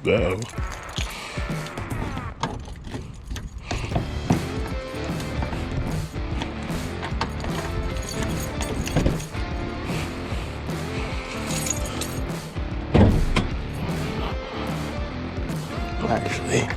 go. Actually,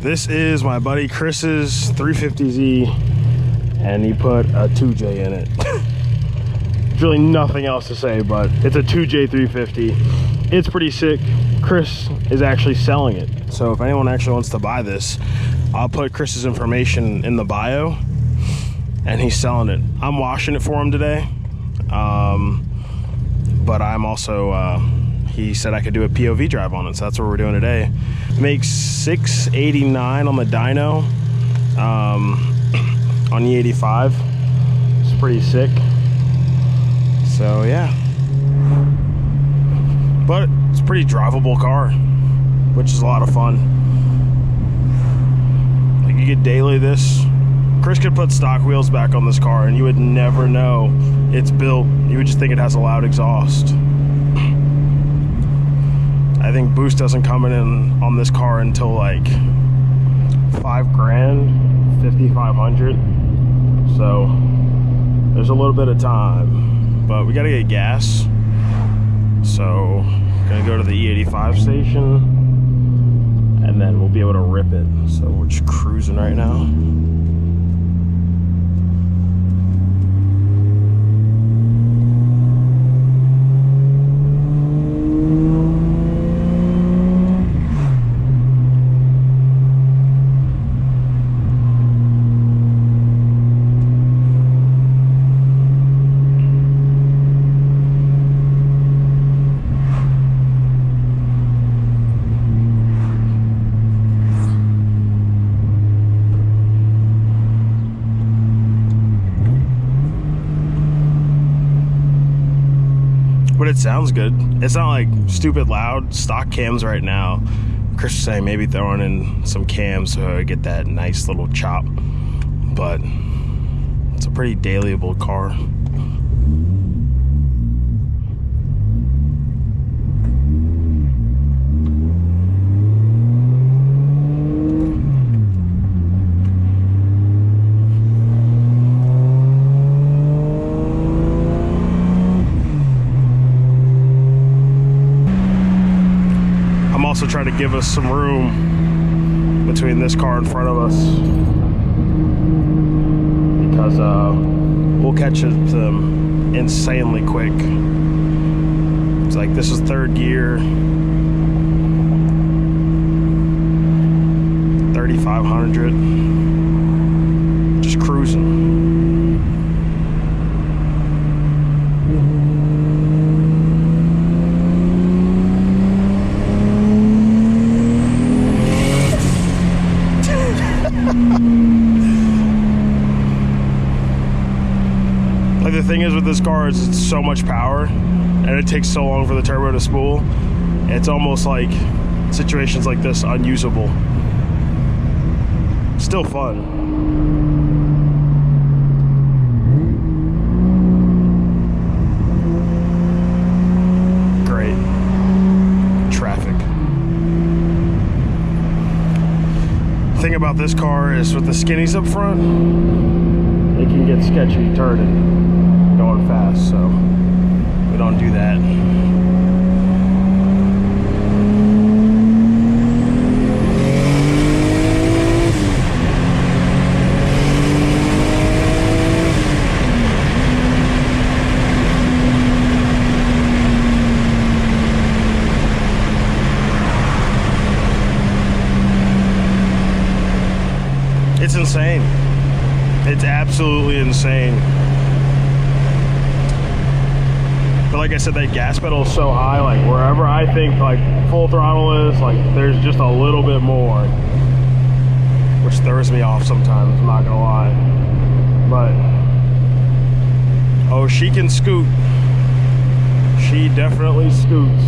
this is my buddy Chris's 350Z, and he put a 2J in it. There's really nothing else to say, but it's a 2J 350. It's pretty sick. Chris is actually selling it. So if anyone actually wants to buy this, I'll put Chris's information in the bio, and he's selling it. I'm washing it for him today. But I'm also, he said I could do a POV drive on it, so that's what we're doing today. Makes 689 on the dyno, on the 85. It's pretty sick. So yeah, but it's a pretty drivable car, which is a lot of fun. Like, you could daily this. Chris could put stock wheels back on this car and you would never know it's built. You would just think it has a loud exhaust. I think boost doesn't come in on this car until like $5 grand, 5,500. So there's a little bit of time, but we gotta get gas. So gonna go to the E85 station and then we'll be able to rip it. So we're just cruising right now. But it sounds good. It's not like stupid loud. Stock cams right now. Chris was saying maybe throwing in some cams so I get that nice little chop. But it's a pretty dailyable car. Also try to give us some room between this car in front of us, because we'll catch it insanely quick. It's like this is third gear, 3,500, just cruising. Like, the thing is with this car is it's so much power and it takes so long for the turbo to spool. It's almost like situations like this unusable. Still fun. Great. Traffic. The thing about this car is with the skinnies up front, it can get sketchy turning going fast, so we don't do that. insane. It's absolutely insane. But like I said, that gas pedal is so high, like wherever I think like full throttle is, like there's just a little bit more, which throws me off sometimes, I'm not gonna lie. But oh, she can scoot. She definitely scoots.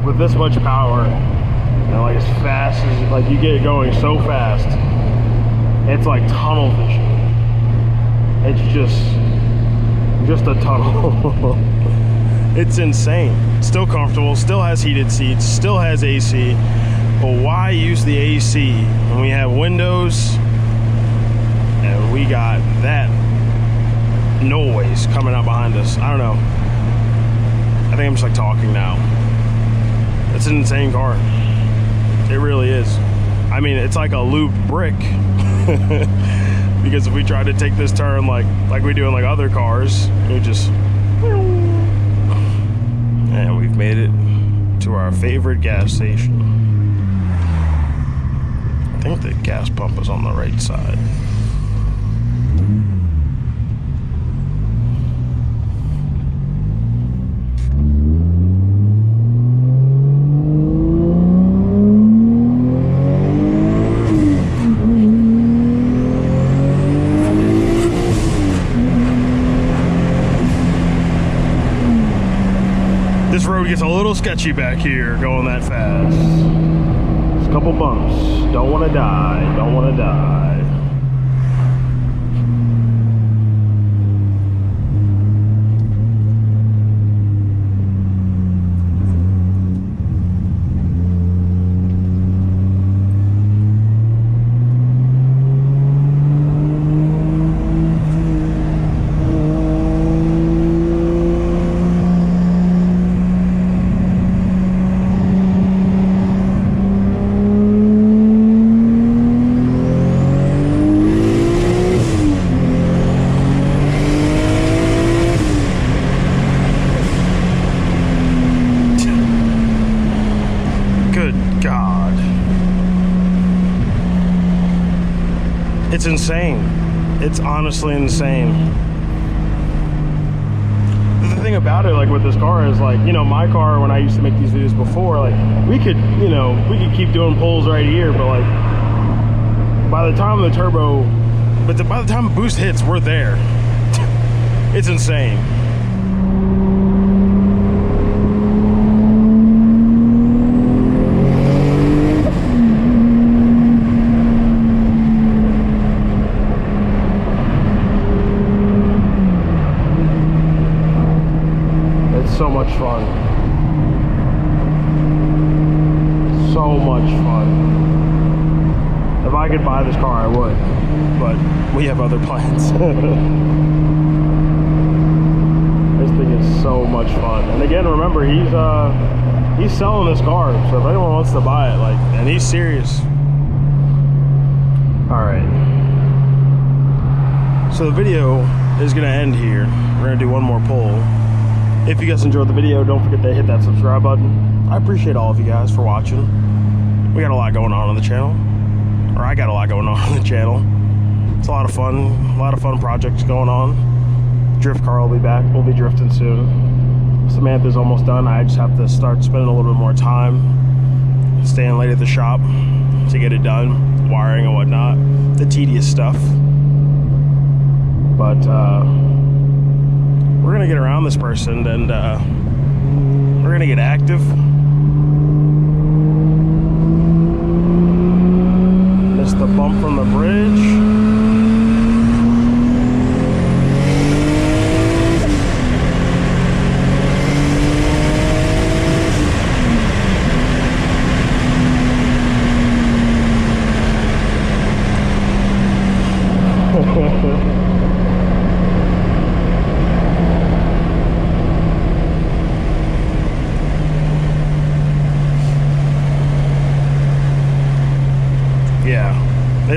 With this much power, and like as fast as like you get it going so fast, it's like tunnel vision. It's just a tunnel. It's insane. Still comfortable, still has heated seats, still has AC. But why use the AC when we have windows and we got that noise coming out behind us? I don't know. I think I'm just like talking now. It's an insane car. It really is. I mean, it's like a looped brick. Because if we try to take this turn like we do in like other cars, we just, and we've made it to our favorite gas station. I think the gas pump is on the right side. This road gets a little sketchy back here going that fast. Just a couple bumps. Don't want to die. Don't want to die. It's insane. It's honestly insane. The thing about it, like with this car, is like, you know, my car, when I used to make these videos before, like we could keep doing pulls right here, but like by the time the turbo, by the time the boost hits, we're there. It's insane. So much fun. So much fun. If I could buy this car, I would, but we have other plans. This thing is so much fun. And again, remember, he's selling this car, so if anyone wants to buy it, like, and he's serious. All right. So the video is gonna end here. We're gonna do one more pull. If you guys enjoyed the video, don't forget to hit that subscribe button. I appreciate all of you guys for watching. We got a lot going on the channel, or I got a lot going on the channel. It's a lot of fun projects going on. Driftcar will be back. We'll be drifting soon. Samantha's almost done. I just have to start spending a little bit more time staying late at the shop to get it done, wiring and whatnot, the tedious stuff. But we're gonna get around this person, and we're gonna get active. Missed the bump from the bridge.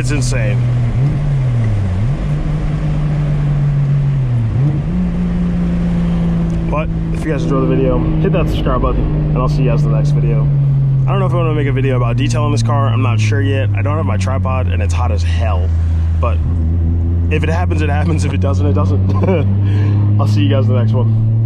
It's insane. But if you guys enjoyed the video, hit that subscribe button, and I'll see you guys in the next video. I don't know if I want to make a video about detailing this car. I'm not sure yet. I don't have my tripod, and it's hot as hell. But if it happens, it happens. If it doesn't, it doesn't. I'll see you guys in the next one.